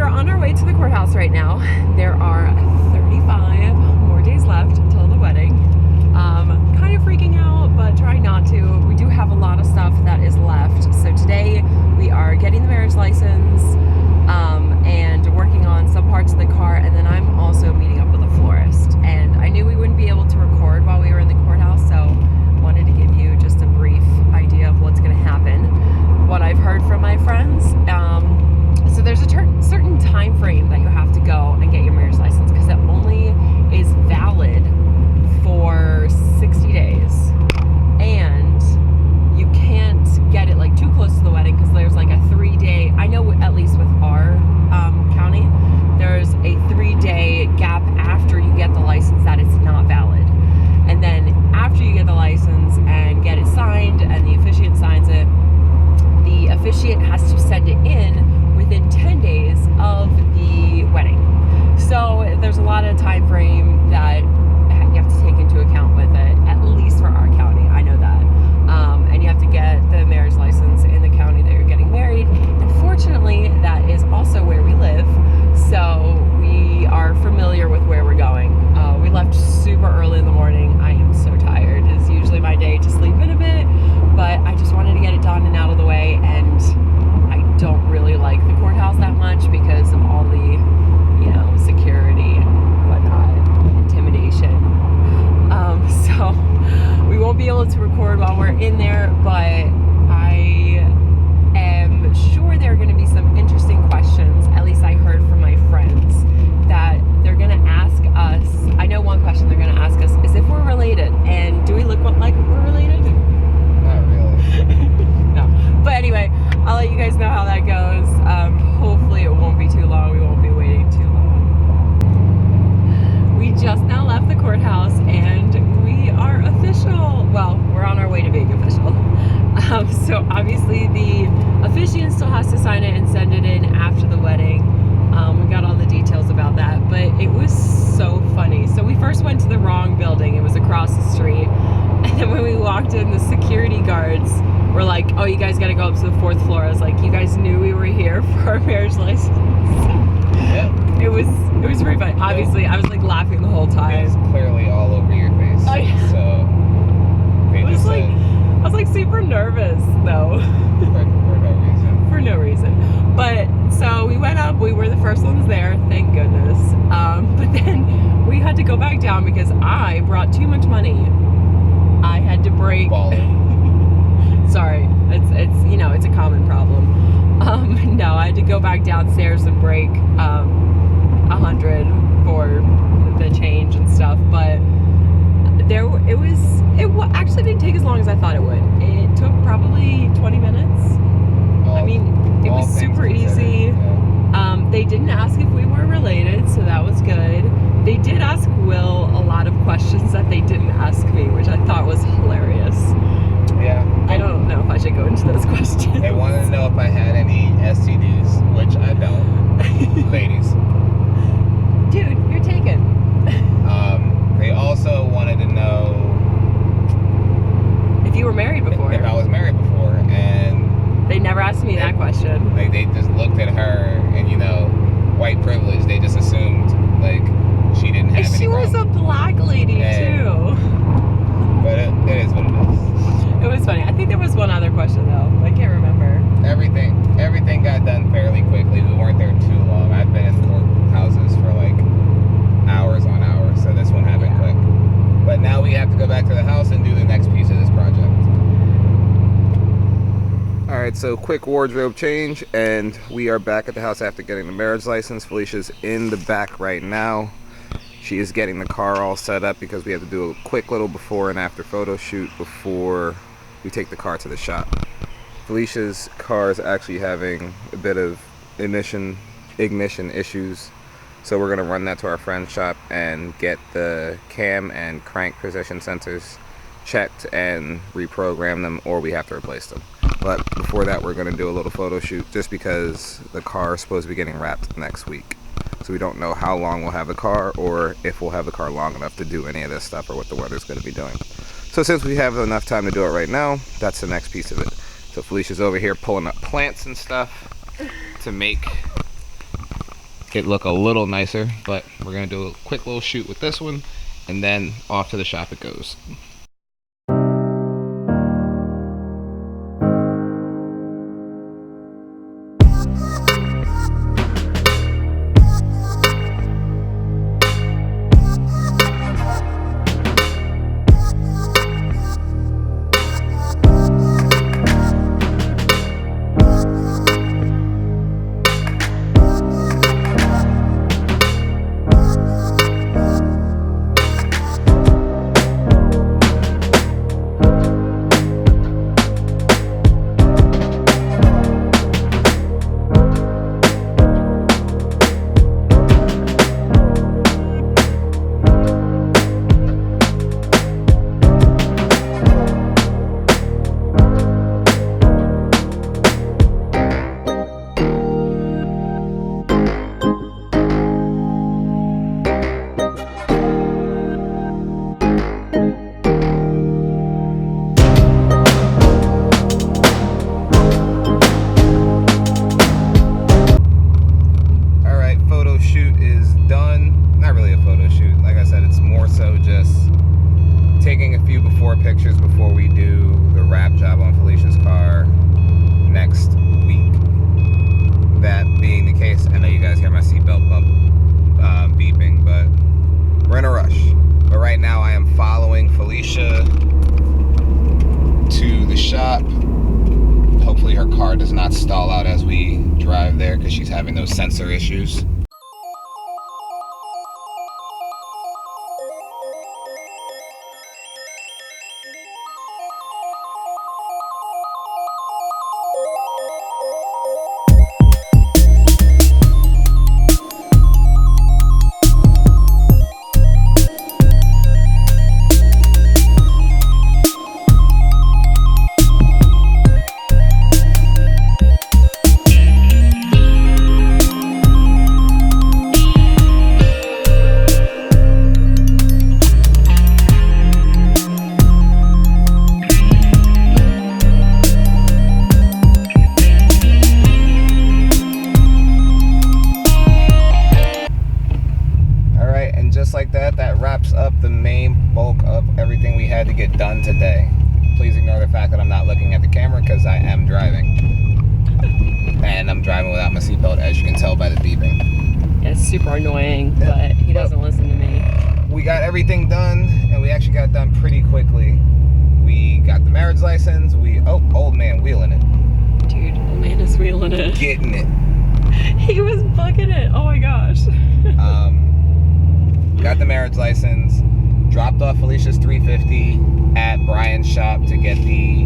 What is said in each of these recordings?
are on our way to the courthouse right now. There are 35 more days left until the wedding. Kind of freaking out, but trying not to. We do have a lot of stuff that is left. So today we are getting the marriage license and working on some parts of the car, and then I'm also meeting up with a florist. And I knew we wouldn't be able to record while we were in the courthouse, so wanted to give you just a brief idea of what's going to happen, what I've heard from my friends. So there's a certain time frame that you have to go and get your marriage license, because it only is valid for 60 days, and you can't get it like too close to the wedding, because there's like a 3-day, I know at least with our county, there's a 3-day gap after you get the license that it's not valid. And then after you get the license and get it signed and the officiant signs it, the officiant has to send it in within 10 days of the wedding. So there's a lot of time frame that you have to take into account with it, at least for our county. I know that. And you have to get the marriage license in the county that you're getting married. Unfortunately, that is also where we live, so we are familiar with where we're going. We left super early in the morning. I am so tired. It's usually my day to sleep in a bit, but I just wanted to get it done and out of the way, and I don't really like the courthouse that much because of all the, security and whatnot, intimidation. So we won't be able to record while we're in there, but I am sure there are going to be some interesting questions. At least I heard from my friends that they're going to ask us. I know one question they're going to ask us is if we're related, and do we look like we're related? Not really. No. But anyway, I'll let you guys know how that goes. Hopefully it won't be too long. We won't be waiting too long. We just now left the courthouse and we are official. Well, we're on our way to being official. So obviously the officiant still has to sign it and send it in after the wedding. We got all the details about that, but it was so funny. So we first went to the wrong building. It was across the street. And then when we walked in, the security guards were like, oh, you guys got to go up to the 4th floor. I was like, you guys knew we were here for our marriage license? Yeah. It was pretty funny. Obviously, I was like laughing the whole time. It's clearly all over your face. So they just said, I was like super nervous though. for no reason. For no reason. But so we went up, we were the first ones there, thank goodness. But then we had to go back down because I brought too much money. I had to break. Sorry, it's a common problem. No, I had to go back downstairs and break 100 for the change and stuff, but it actually didn't take as long as I thought it would. It took probably 20 minutes. It was super easy. Yeah. They didn't ask if we were related, so that was good. They did ask Will a lot of questions that they didn't ask me, which I thought was hilarious. Yeah. I don't know if I should go into those questions. They wanted to know if I had any STDs, which I don't. Ladies. Dude, you're taken. They also wanted to know if you were married before. If I was married before, and they never asked me that question. Like they just looked at her, and white privilege. They just assumed like she didn't have any. She was a black lady too. But it is what it is. It was funny. I think there was one other question though. I can't remember. Everything got done fairly quickly. We weren't there too long. I've been in courthouses for like hours on hours, so this one happened quick. But now we have to go back to the house and do the next piece of this project. Alright, so quick wardrobe change, and we are back at the house after getting the marriage license. Felicia's in the back right now. She is getting the car all set up because we have to do a quick little before and after photo shoot before we take the car to the shop. Felicia's car is actually having a bit of ignition issues, so we're going to run that to our friend's shop and get the cam and crank position sensors checked and reprogram them, or we have to replace them. But before that, we're going to do a little photo shoot just because the car is supposed to be getting wrapped next week. So we don't know how long we'll have the car, or if we'll have the car long enough to do any of this stuff, or what the weather's going to be doing. So since we have enough time to do it right now, that's the next piece of it. So Felicia's over here pulling up plants and stuff to make it look a little nicer. But we're gonna do a quick little shoot with this one, and then off to the shop it goes. Pictures before we do the wrap job on Felicia's car next week. That being the case, I know you guys hear my seatbelt bump beeping, but we're in a rush. But right now I am following Felicia to the shop. Hopefully her car does not stall out as we drive there because she's having those sensor issues. Like that wraps up the main bulk of everything we had to get done today. Please ignore the fact that I'm not looking at the camera because I am driving. And I'm driving without my seatbelt, as you can tell by the beeping. Yeah, it's super annoying, but he doesn't listen to me. We got everything done, and we actually got done pretty quickly. We got the marriage license. Old man wheeling it. Dude, old man is wheeling it. Getting it. He was bucking it. Oh my gosh. Got the marriage license, dropped off Felicia's 350 at Brian's shop to get the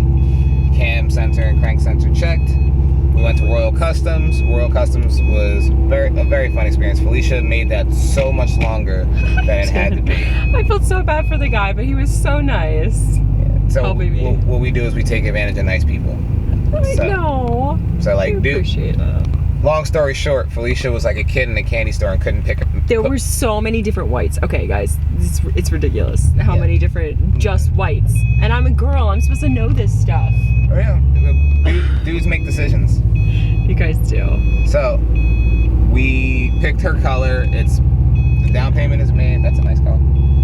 cam sensor and crank sensor checked. We went to Royal Customs. Royal Customs was a very fun experience. Felicia made that so much longer than it had to be. I felt so bad for the guy, but he was so nice. Yeah. So helping me. What we do is we take advantage of nice people. I know. So like, I appreciate that. Long story short, Felicia was like a kid in a candy store and couldn't pick up. There were so many different whites. Okay, guys, it's ridiculous how many different just whites. And I'm a girl. I'm supposed to know this stuff. Oh yeah, dudes make decisions. You guys do. So we picked her color. The down payment is made. That's a nice color.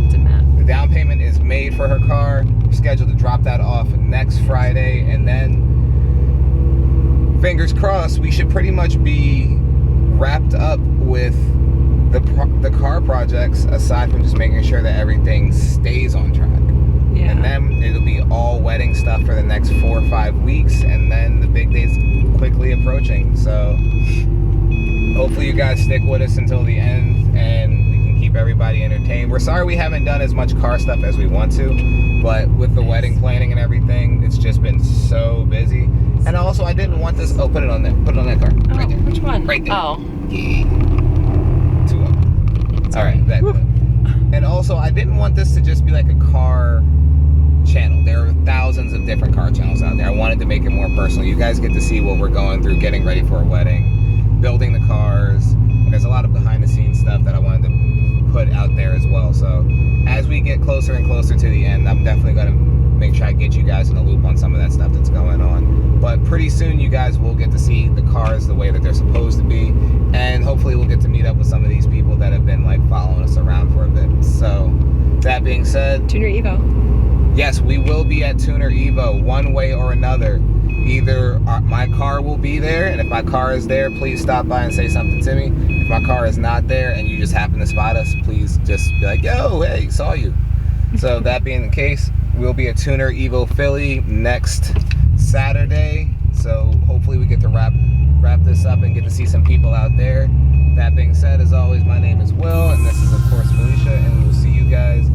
It's a matte. The down payment is made for her car. We're scheduled to drop that off next Friday, and then fingers crossed, we should pretty much be wrapped up with the car projects, aside from just making sure that everything stays on track. Yeah. And then it'll be all wedding stuff for the next 4 or 5 weeks, and then the big day's quickly approaching. So hopefully you guys stick with us until the end, and we can keep everybody entertained. We're sorry we haven't done as much car stuff as we want to, but with the wedding planning and everything, it's just been so busy. And also, I didn't want this. Oh, put it on there. Put it on that car. Oh, Right there. which one? Right there. Oh. Yeah. 2 of them. All right. That clip. And also, I didn't want this to just be like a car channel. There are thousands of different car channels out there. I wanted to make it more personal. You guys get to see what we're going through, getting ready for a wedding, building the cars. And there's a lot of behind-the-scenes stuff that I wanted to put out there as well. So as we get closer and closer to the end, I'm definitely going to make sure I get you guys in the loop on some of that stuff that's going on. But pretty soon you guys will get to see the cars the way that they're supposed to be, and hopefully we'll get to meet up with some of these people that have been like following us around for a bit. So that being said, Tuner Evo. yes, we will be at Tuner Evo one way or another. Either my car will be there, and if my car is there, please stop by and say something to me. If my car is not there and you just happen to spot us, please just be like, yo, hey, saw you. So that being the case, we'll be at Tuner Evo Philly next Saturday. So hopefully we get to wrap this up and get to see some people out there. That being said, as always, my name is Will, and this is of course Felicia, and we will see you guys